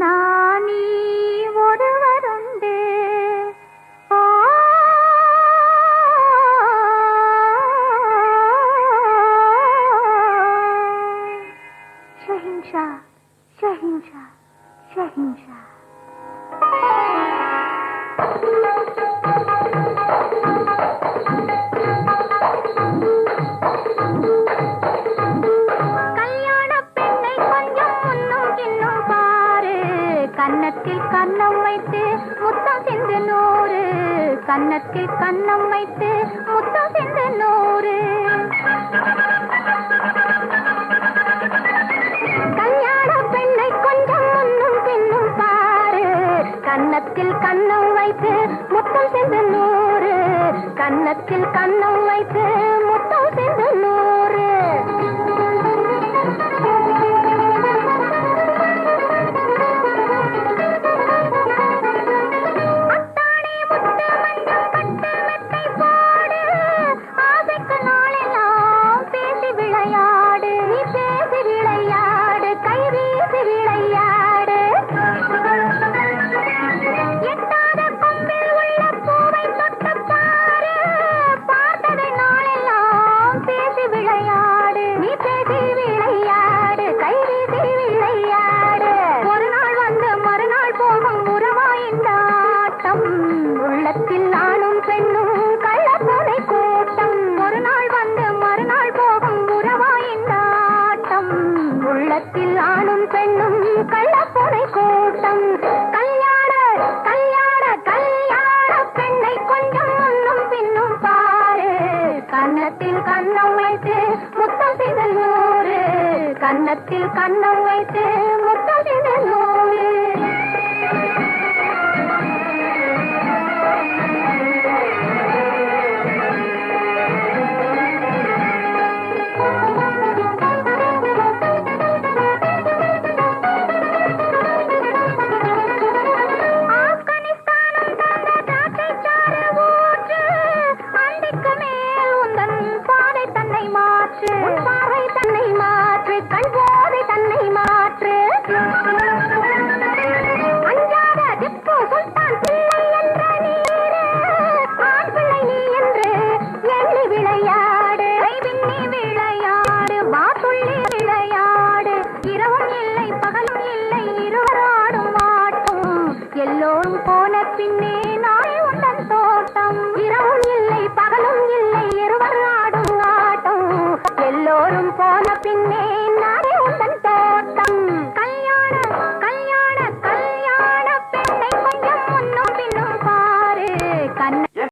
நானி ஒருவருண்டு ஷஹின்ஷா ஷஹின்ஷா ஷஹின்ஷா கன்னத்தில் கன்னம் வைத்து முத்தம் சென்று நூறு கன்னத்தில் கன்னம் வைத்து முத்தம் சென்று நூறு கல்யாண பெண்ணை கொஞ்சம் முன்னும் பின்னும் பாரு கன்னத்தில் கன்னம் வைத்து முத்தம் சென்று நூறு கன்னத்தில் கன்னம் வைத்து முத்தம் சென்று நூறு உள்ளத்தில் ஆணும் பெண்ணும் கள்ளப்பனை கூட்டம் ஒரு நாள் வந்து மறுநாள் போகும் உறவாயின் ஆட்டம் உள்ளத்தில் ஆணும் பெண்ணும் கள்ளப்பனை கூட்டம் கல்யாண கல்யாண கல்யாண பெண்ணை கொஞ்சம் முன்னும் பின்னும் பாரு கன்னத்தில் கன்னம் வைத்து முத்தம் செய்த நூறு கன்னத்தில் கன்னம் வைத்து முத்தம் செய்த நூறு எல்லோரும் போன பின்னே நாளை உண்டன் தோட்டம் இரவும் இல்லை பகலும் இல்லை இருவர் ஆடும் ஆட்டம் எல்லோரும் போன பின்னே